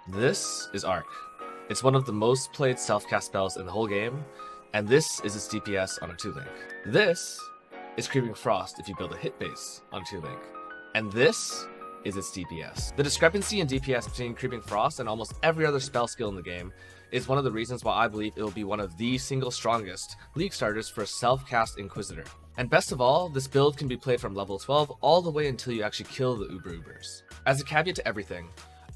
This is Arc. It's one of the most played self-cast spells in the whole game, and this is its DPS on a 2-link. This is Creeping Frost if you build a hit base on 2-link. And this is its DPS. The discrepancy in DPS between Creeping Frost and almost every other spell skill in the game is one of the reasons why I believe it will be one of the single strongest League starters for a self-cast Inquisitor. And best of all, this build can be played from level 12 all the way until you actually kill the Ubers. As a caveat to everything,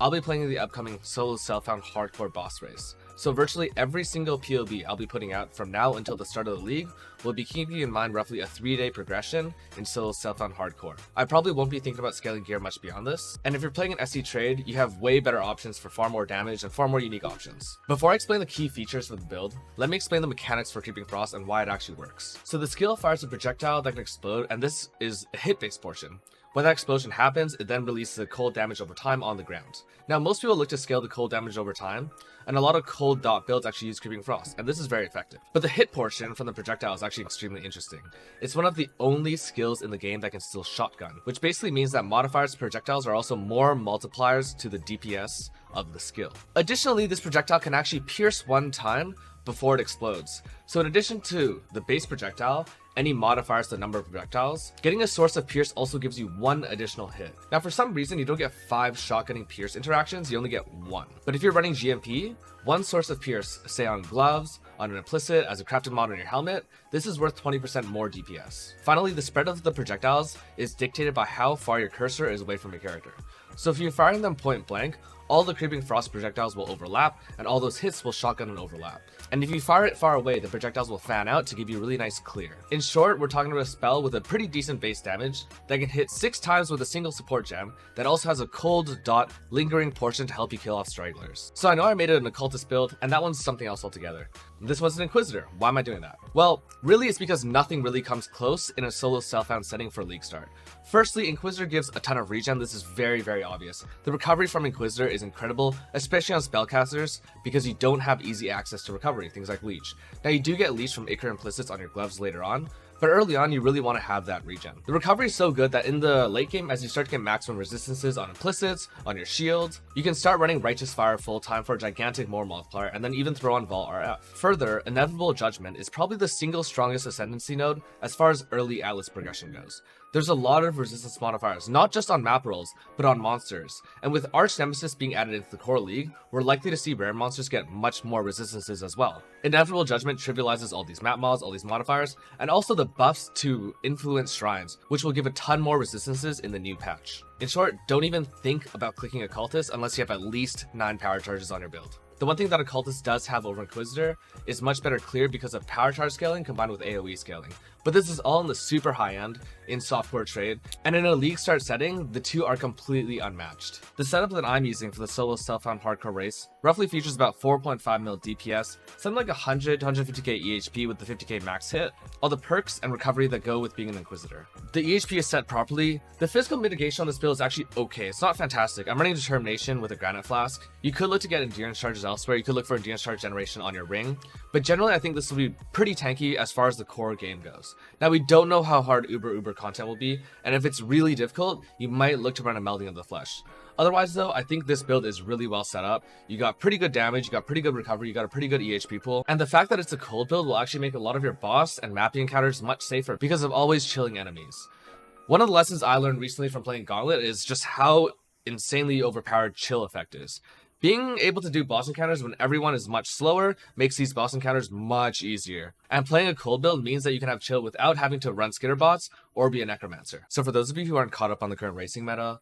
I'll be playing in the upcoming solo self-found hardcore boss race. So virtually every single POB I'll be putting out from now until the start of the league will be keeping in mind roughly a 3-day progression in solo self-found hardcore. I probably won't be thinking about scaling gear much beyond this, and if you're playing an SC trade, you have way better options for far more damage and far more unique options. Before I explain the key features for the build, let me explain the mechanics for Creeping Frost and why it actually works. So the skill fires a projectile that can explode, and this is a hit-based portion. When that explosion happens, it then releases a cold damage over time on the ground. Now, most people look to scale the cold damage over time, and a lot of cold dot builds actually use Creeping Frost, and this is very effective. But the hit portion from the projectile is actually extremely interesting. It's one of the only skills in the game that can steal shotgun, which basically means that modifiers to projectiles are also more multipliers to the DPS of the skill. Additionally, this projectile can actually pierce one time before it explodes. So in addition to the base projectile, any modifiers to the number of projectiles, getting a source of pierce also gives you one additional hit. Now for some reason you don't get 5 shotgunning pierce interactions, you only get 1. But if you're running GMP, one source of pierce, say on gloves, on an implicit, as a crafted mod on your helmet, this is worth 20% more DPS. Finally, the spread of the projectiles is dictated by how far your cursor is away from your character. So if you're firing them point blank, all the Creeping Frost projectiles will overlap, and all those hits will shotgun and overlap. And if you fire it far away, the projectiles will fan out to give you a really nice clear. In short, we're talking about a spell with a pretty decent base damage that can hit 6 times with a single support gem that also has a cold dot lingering portion to help you kill off stragglers. So I know I made it an occultist build, and that one's something else altogether. This was an Inquisitor. Why am I doing that? Well, really it's because nothing really comes close in a solo self-found setting for League start. Firstly, Inquisitor gives a ton of regen. This is very, very obvious. The recovery from Inquisitor is incredible, especially on spellcasters, because you don't have easy access to recovery, things like Leech. Now you do get Leech from Ichor implicits on your gloves later on, but early on you really want to have that regen. The recovery is so good that in the late game, as you start to get maximum resistances on implicits, on your shield, you can start running Righteous Fire full time for a gigantic more multiplier, and then even throw on Vol RF. Further, Inevitable Judgment is probably the single strongest Ascendancy node as far as early Atlas progression goes. There's a lot of resistance modifiers, not just on map rolls, but on monsters. And with Arch Nemesis being added into the core league, we're likely to see rare monsters get much more resistances as well. Inevitable Judgment trivializes all these map mods, all these modifiers, and also the buffs to influence shrines, which will give a ton more resistances in the new patch. In short, don't even think about clicking Occultist unless you have at least 9 power charges on your build. The one thing that Occultist does have over Inquisitor is much better clear because of power charge scaling combined with AoE scaling. But this is all in the super high end in softcore trade, and in a league start setting, the two are completely unmatched. The setup that I'm using for the solo self-found hardcore race roughly features about 4.5 mil DPS, something like 100 to 150k EHP with the 50k max hit, all the perks and recovery that go with being an Inquisitor. The EHP is set properly. The physical mitigation on this build is actually okay, it's not fantastic. I'm running Determination with a Granite Flask. You could look to get Endurance charges elsewhere, you could look for Endurance charge generation on your ring, but generally I think this will be pretty tanky as far as the core game goes. Now we don't know how hard Uber content will be, and if it's really difficult, you might look to run a Melding of the Flesh. Otherwise though, I think this build is really well set up. You got pretty good damage, you got pretty good recovery, you got a pretty good EHP pool, and the fact that it's a cold build will actually make a lot of your boss and mapping encounters much safer because of always chilling enemies. One of the lessons I learned recently from playing Gauntlet is just how insanely overpowered chill effect is. Being able to do boss encounters when everyone is much slower makes these boss encounters much easier. And playing a cold build means that you can have chill without having to run skitter bots or be a necromancer. So for those of you who aren't caught up on the current racing meta,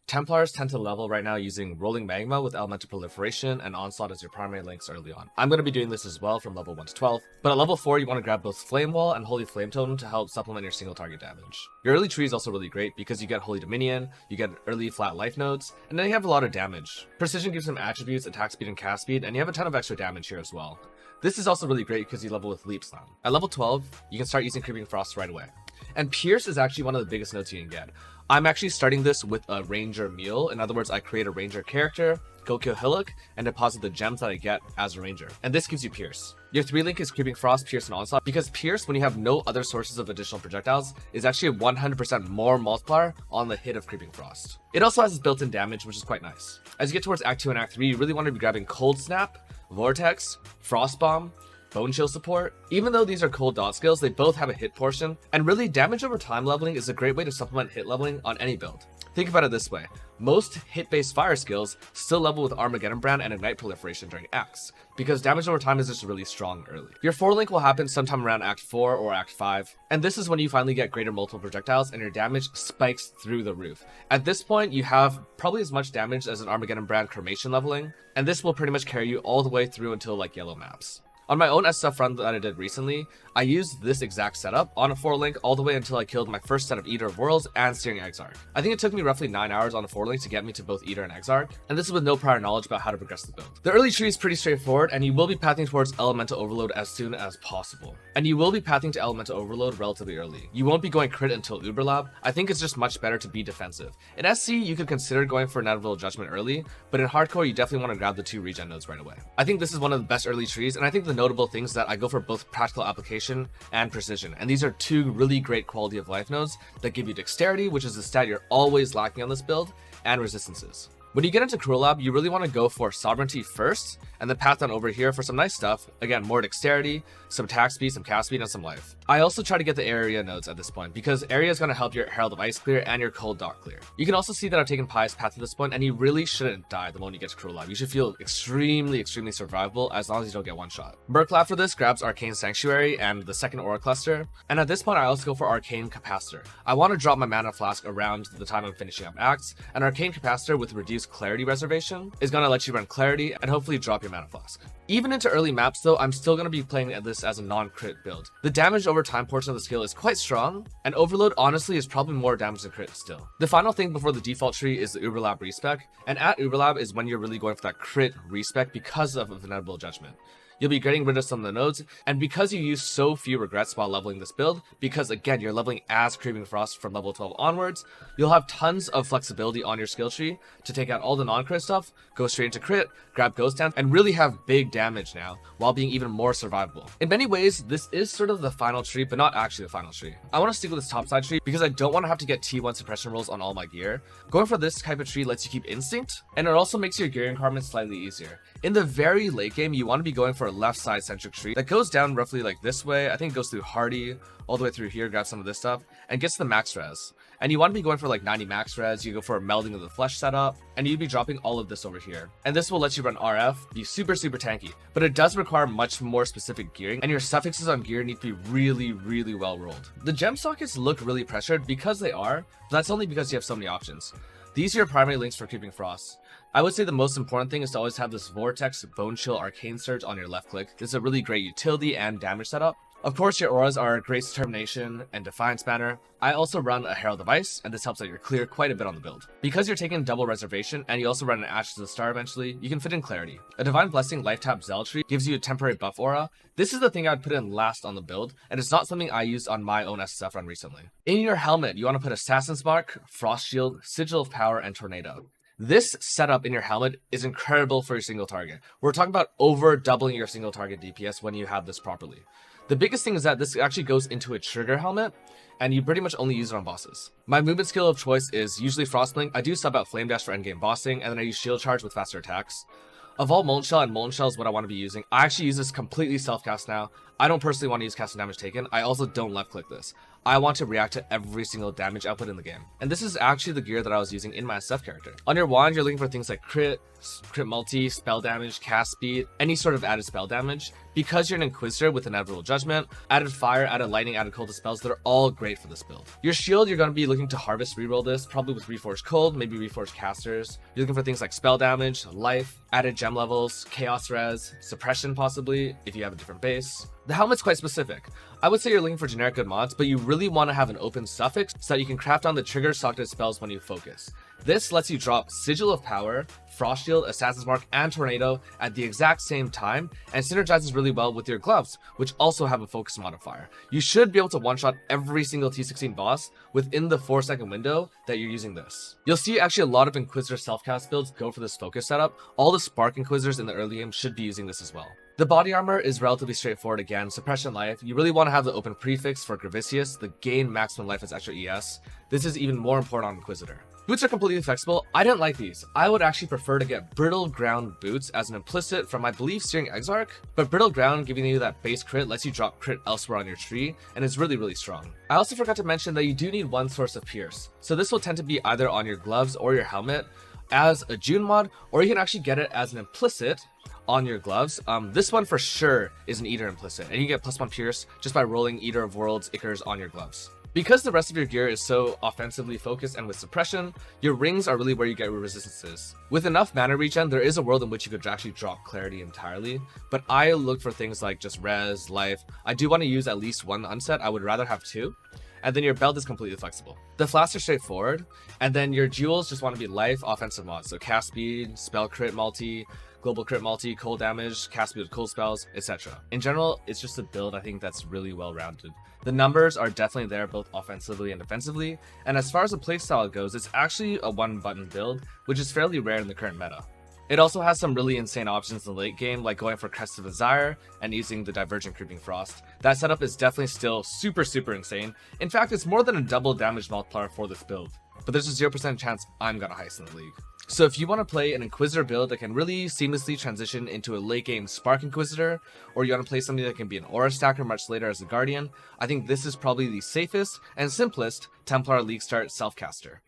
Templars tend to level right now using Rolling Magma with Elemental Proliferation and Onslaught as your primary links early on. I'm going to be doing this as well from level 1 to 12, but at level 4 you want to grab both Flame Wall and Holy Flame Totem to help supplement your single target damage. Your early tree is also really great because you get Holy Dominion, you get early flat life nodes, and then you have a lot of damage. Precision gives them attributes, attack speed and cast speed, and you have a ton of extra damage here as well. This is also really great because you level with Leap Slam. At level 12, you can start using Creeping Frost right away. And Pierce is actually one of the biggest nodes you can get. I'm actually starting this with a Ranger meal. In other words, I create a Ranger character, go kill Hillock, and deposit the gems that I get as a Ranger. And this gives you Pierce. Your 3-link is Creeping Frost, Pierce, and Onslaught, because Pierce, when you have no other sources of additional projectiles, is actually a 100% more multiplier on the hit of Creeping Frost. It also has its built-in damage, which is quite nice. As you get towards Act 2 and Act 3, you really want to be grabbing Cold Snap, Vortex, Frost Bomb, Bone Chill support. Even though these are cold dot skills, they both have a hit portion, and really damage over time leveling is a great way to supplement hit leveling on any build. Think about it this way, most hit-based fire skills still level with Armageddon Brand and Ignite Proliferation during acts, because damage over time is just really strong early. Your 4-link will happen sometime around Act 4 or Act 5, and this is when you finally get greater multiple projectiles and your damage spikes through the roof. At this point, you have probably as much damage as an Armageddon Brand Cremation leveling, and this will pretty much carry you all the way through until like yellow maps. On my own SF run that I did recently, I used this exact setup on a 4-link all the way until I killed my first set of Eater of Worlds and Searing Exarch. I think it took me roughly 9 hours on a 4-link to get me to both Eater and Exarch, and this is with no prior knowledge about how to progress the build. The early tree is pretty straightforward, and you will be pathing towards Elemental Overload as soon as possible. And you will be pathing to Elemental Overload relatively early. You won't be going crit until Uberlab. I think it's just much better to be defensive. In SC, you could consider going for Inevitable Judgment early, but in Hardcore, you definitely want to grab the 2 regen nodes right away. I think this is one of the best early trees, and I think the notable things that I go for both practical application and precision, and these are 2 really great quality of life nodes that give you dexterity, which is a stat you're always lacking on this build, and resistances. When you get into Cruel Lab, you really want to go for Sovereignty first, and then path on over here for some nice stuff. Again, more dexterity, some attack speed, some cast speed, and some life. I also try to get the area nodes at this point, because area is going to help your Herald of Ice clear and your Cold Dot clear. You can also see that I've taken Pious Path at this point, and you really shouldn't die the moment you get to Cruel Lab. You should feel extremely survivable as long as you don't get one shot. Merc Lab for this grabs Arcane Sanctuary and the second Aura Cluster, and at this point I also go for Arcane Capacitor. I want to drop my mana flask around the time I'm finishing up acts, and Arcane Capacitor with reduced Clarity reservation is going to let you run Clarity and hopefully drop your mana flask. Even into early maps though, I'm still going to be playing this as a non-crit build. The damage over time portion of the skill is quite strong, and Overload honestly is probably more damage than crit still. The final thing before the default tree is the Uberlab respec, and at Uberlab is when you're really going for that crit respec because of Inevitable Judgment. You'll be getting rid of some of the nodes, and because you use so few regrets while leveling this build, because again you're leveling as Creeping Frost from level 12 onwards, you'll have tons of flexibility on your skill tree to take out all the non-crit stuff, go straight into crit, grab Ghost Dance, and really have big damage now, while being even more survivable. In many ways, this is sort of the final tree, but not actually the final tree. I want to stick with this topside tree because I don't want to have to get T1 suppression rolls on all my gear. Going for this type of tree lets you keep Instinct, and it also makes your gearing requirements slightly easier. In the very late game, you want to be going for a left side centric tree that goes down roughly like this way. I think it goes through Hardy, all the way through here, grab some of this stuff, and gets the max res. And you want to be going for like 90 max res, you go for a Melding of the Flesh setup, and you'd be dropping all of this over here. And this will let you run RF, be super tanky, but it does require much more specific gearing, and your suffixes on gear need to be really well rolled. The gem sockets look really pressured because they are, but that's only because you have so many options. These are your primary links for Creeping Frost. I would say the most important thing is to always have this Vortex, Bone Chill, Arcane Surge on your left click. This is a really great utility and damage setup. Of course, your auras are Grace Determination and Defiance Banner. I also run a Herald of Ice, and this helps out your clear quite a bit on the build. Because you're taking double reservation, and you also run an Ashes of the Star eventually, you can fit in Clarity. A Divine Blessing Life Tap Zealotry gives you a temporary buff aura. This is the thing I'd put in last on the build, and it's not something I used on my own SSF run recently. In your helmet, you want to put Assassin's Mark, Frost Shield, Sigil of Power, and Tornado. This setup in your helmet is incredible for your single target. We're talking about over doubling your single target DPS when you have this properly. The biggest thing is that this actually goes into a trigger helmet, and you pretty much only use it on bosses. My movement skill of choice is usually Frostblink. I do sub out Flame Dash for endgame bossing, and then I use Shield Charge with faster attacks. Evolve Molten Shell, and Molten Shell is what I want to be using. I actually use this completely self-cast now. I don't personally want to use cast and damage taken. I also don't left click this. I want to react to every single damage output in the game. And this is actually the gear that I was using in my SF character. On your wand, you're looking for things like crit multi, spell damage, cast speed, any sort of added spell damage. Because you're an Inquisitor with Inevitable Judgment, added fire, added lightning, added cold spells, they're all great for this build. Your shield, you're going to be looking to harvest reroll this, probably with Reforged Cold, maybe Reforged Casters. You're looking for things like spell damage, life, added gem levels, chaos res, suppression possibly, if you have a different base. The helmet's quite specific. I would say you're looking for generic good mods, but you really want to have an open suffix so that you can craft on the trigger socketed spells when you focus. This lets you drop Sigil of Power, Frost Shield, Assassin's Mark, and Tornado at the exact same time, and synergizes really well with your gloves, which also have a focus modifier. You should be able to one-shot every single T16 boss within the 4-second window that you're using this. You'll see actually a lot of Inquisitor self-cast builds go for this focus setup. All the Spark Inquisitors in the early game should be using this as well. The body armor is relatively straightforward again. Suppression life, you really want to have the open prefix for Gravicius, the gain maximum life as extra ES. This is even more important on Inquisitor. Boots are completely flexible. I didn't like these. I would actually prefer to get Brittle Ground boots as an implicit from, I believe, Searing Exarch, but Brittle Ground giving you that base crit lets you drop crit elsewhere on your tree, and is really, really strong. I also forgot to mention that you do need one source of Pierce, so this will tend to be either on your gloves or your helmet as a June mod, or you can actually get it as an implicit on your gloves. This one for sure is an Eater implicit, and you get +1 Pierce just by rolling Eater of Worlds Ichors on your gloves. Because the rest of your gear is so offensively focused and with suppression, your rings are really where you get your resistances. With enough mana regen, there is a world in which you could actually drop clarity entirely, but I look for things like just res, life. I do want to use at least one unset, I would rather have 2. And then your belt is completely flexible. The flasks are straightforward, and then your jewels just want to be life offensive mods, so cast speed, spell crit multi, global crit multi, cold damage, cast speed with cool spells, etc. In general, it's just a build I think that's really well rounded. The numbers are definitely there both offensively and defensively, and as far as the playstyle goes, it's actually a one-button build, which is fairly rare in the current meta. It also has some really insane options in the late game, like going for Crest of Desire and using the Divergent Creeping Frost. That setup is definitely still super insane. In fact, it's more than a double damage multiplier for this build, but there's a 0% chance I'm gonna heist in the league. So if you want to play an Inquisitor build that can really seamlessly transition into a late game Spark Inquisitor, or you want to play something that can be an Aura Stacker much later as a Guardian, I think this is probably the safest and simplest Templar League start self-caster.